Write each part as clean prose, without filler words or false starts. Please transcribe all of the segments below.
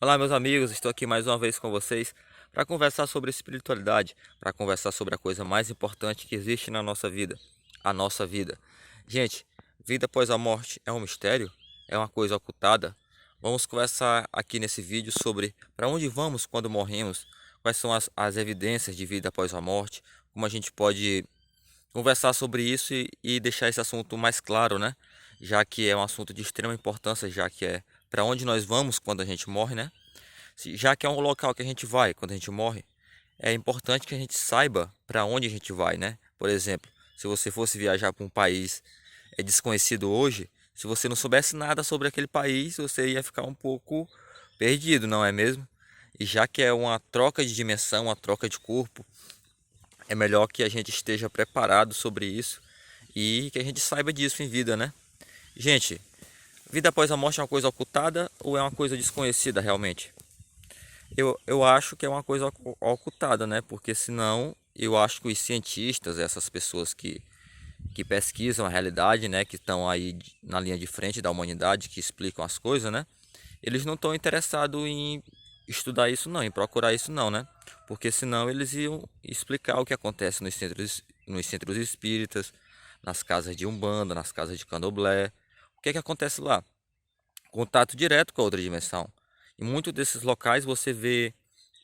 Olá, meus amigos, estou aqui mais uma vez com vocês para conversar sobre espiritualidade, para conversar sobre a coisa mais importante que existe na nossa vida, a nossa vida. Gente, vida após a morte é um mistério? É uma coisa ocultada? Vamos conversar aqui nesse vídeo sobre para onde vamos quando morremos, quais são as evidências de vida após a morte, como a gente pode conversar sobre isso e deixar esse assunto mais claro, né? Já que é um assunto de extrema importância, já que é para onde nós vamos quando a gente morre, né? Já que é um local que a gente vai quando a gente morre, é importante que a gente saiba para onde a gente vai, né? Por exemplo, se você fosse viajar para um país desconhecido hoje, se você não soubesse nada sobre aquele país, você ia ficar um pouco perdido, não é mesmo? E já que é uma troca de dimensão, uma troca de corpo, é melhor que a gente esteja preparado sobre isso e que a gente saiba disso em vida, né? Gente, vida após a morte é uma coisa ocultada ou é uma coisa desconhecida realmente? Eu acho que é uma coisa ocultada, né? Porque senão eu acho que os cientistas, essas pessoas que pesquisam a realidade, né? Que estão aí na linha de frente da humanidade, que explicam as coisas, né? Eles não estão interessados em estudar isso não, em procurar isso não, né? Porque senão eles iam explicar o que acontece nos centros espíritas, nas casas de Umbanda, nas casas de Candomblé. O que é que acontece lá? Contato direto com a outra dimensão. Em muitos desses locais você vê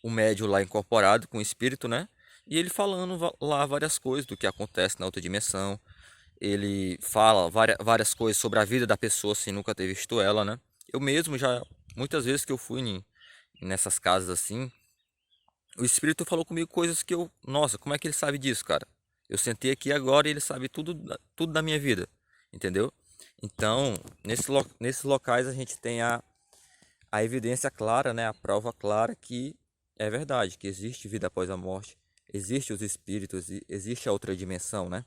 o médium lá incorporado com o espírito, né? E ele falando lá várias coisas do que acontece na outra dimensão. Ele fala várias coisas sobre a vida da pessoa sem nunca ter visto ela, né? Eu mesmo já, muitas vezes que eu fui nessas casas assim, o espírito falou comigo coisas que eu, nossa, como é que ele sabe disso, cara? Eu sentei aqui agora e ele sabe tudo, tudo da minha vida, entendeu? Então, nesses locais a gente tem a evidência clara, né, a prova clara que é verdade, que existe vida após a morte, existe os espíritos, existe a outra dimensão, né?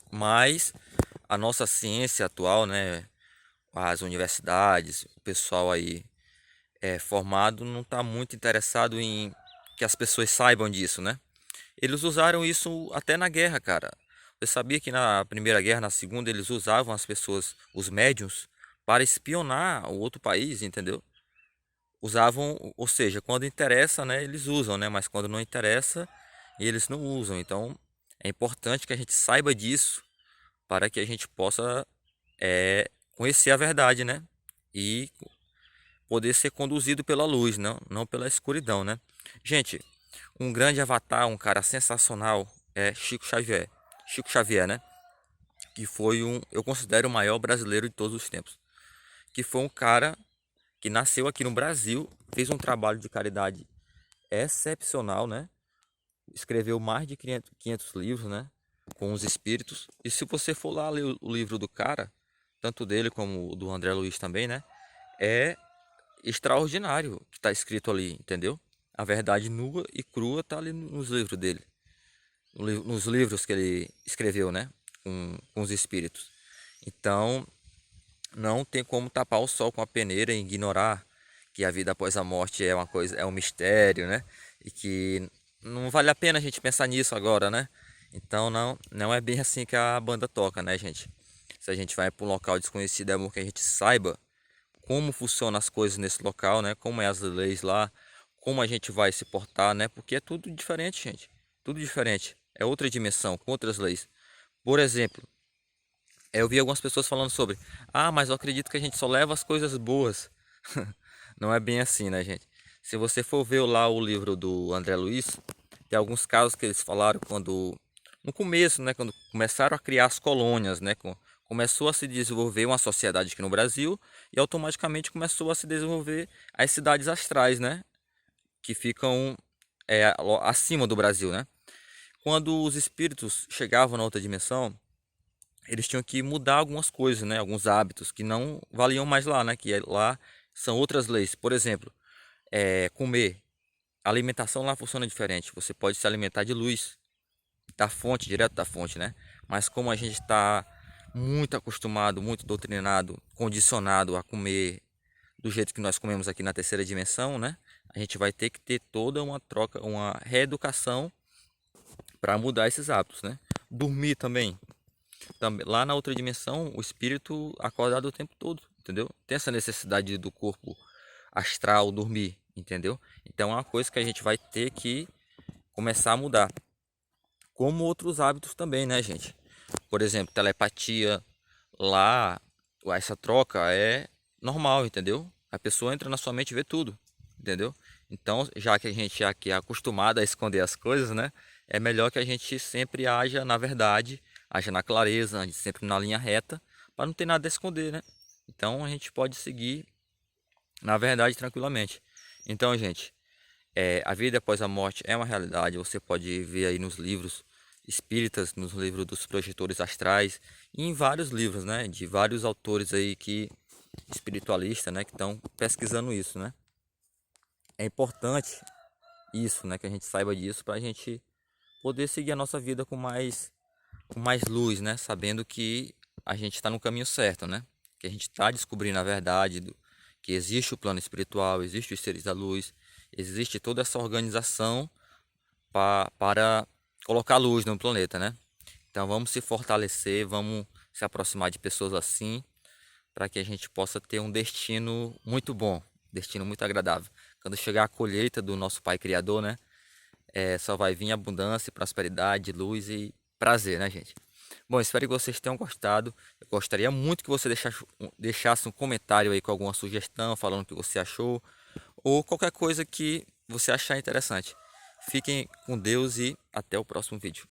Mas a nossa ciência atual, né, as universidades, o pessoal aí formado não está muito interessado em que as pessoas saibam disso, né? Eles usaram isso até na guerra, cara. Você sabia que na Primeira Guerra, na Segunda, eles usavam as pessoas, os médiums, para espionar o outro país, entendeu? Usavam, ou seja, quando interessa, né, eles usam, né, mas quando não interessa, eles não usam. Então, é importante que a gente saiba disso para que a gente possa conhecer a verdade, né, e poder ser conduzido pela luz, não pela escuridão, né. Gente, um grande avatar, um cara sensacional é Chico Xavier. Chico Xavier, né, que foi eu considero o maior brasileiro de todos os tempos, que foi um cara que nasceu aqui no Brasil, fez um trabalho de caridade excepcional, né? Escreveu mais de 500 livros, né? Com os espíritos. E se você for lá ler o livro do cara, tanto dele como o do André Luiz também, né? É extraordinário o que está escrito ali, entendeu? A verdade nua e crua está ali nos livros dele. Nos livros que ele escreveu, né? Com os espíritos. Então, não tem como tapar o sol com a peneira e ignorar que a vida após a morte é uma coisa, é um mistério, né? E que não vale a pena a gente pensar nisso agora, né? Então não é bem assim que a banda toca, né, gente? Se a gente vai para um local desconhecido, é bom que a gente saiba como funcionam as coisas nesse local, né? Como é as leis lá, como a gente vai se portar, né? Porque é tudo diferente, gente. Tudo diferente. É outra dimensão, com outras leis. Por exemplo, eu vi algumas pessoas falando sobre, mas eu acredito que a gente só leva as coisas boas. Não é bem assim, né, gente? Se você for ver lá o livro do André Luiz, tem alguns casos que eles falaram quando, no começo, né, quando começaram a criar as colônias, né, começou a se desenvolver uma sociedade aqui no Brasil e automaticamente começou a se desenvolver as cidades astrais, né, que ficam acima do Brasil, né? Quando os espíritos chegavam na outra dimensão, eles tinham que mudar algumas coisas, né? Alguns hábitos que não valiam mais lá, né? Lá são outras leis. Por exemplo, comer. A alimentação lá funciona diferente. Você pode se alimentar de luz, da fonte, direto da fonte, né? Mas como a gente está muito acostumado, muito doutrinado, condicionado a comer do jeito que nós comemos aqui na terceira dimensão, né? A gente vai ter que ter toda uma troca, uma reeducação para mudar esses hábitos, né? Dormir também. Lá na outra dimensão, o espírito acordado o tempo todo, entendeu? Tem essa necessidade do corpo astral, dormir, entendeu? Então é uma coisa que a gente vai ter que começar a mudar. Como outros hábitos também, né, gente? Por exemplo, telepatia, lá essa troca é normal, entendeu? A pessoa entra na sua mente e vê tudo, entendeu? Então, já que a gente aqui é acostumado a esconder as coisas, né? É melhor que a gente sempre haja na verdade, haja na clareza, ande sempre na linha reta, para não ter nada a esconder, né? Então a gente pode seguir na verdade tranquilamente. Então, gente, a vida após a morte é uma realidade. Você pode ver aí nos livros espíritas, nos livros dos projetores astrais e em vários livros, né, de vários autores aí que espiritualistas, né, que estão pesquisando isso, né? É importante isso, né, que a gente saiba disso para a gente poder seguir a nossa vida com mais luz, né, sabendo que a gente está no caminho certo, né? Que a gente está descobrindo a verdade que existe o plano espiritual, existe os seres da luz, existe toda essa organização para colocar luz no planeta, né? Então vamos se fortalecer, vamos se aproximar de pessoas assim, para que a gente possa ter um destino muito bom, destino muito agradável. Quando chegar a colheita do nosso Pai Criador, né? Só vai vir abundância, prosperidade, luz e prazer, né, gente? Bom, espero que vocês tenham gostado. Eu gostaria muito que você deixasse um comentário aí com alguma sugestão, falando o que você achou, ou qualquer coisa que você achar interessante. Fiquem com Deus e até o próximo vídeo.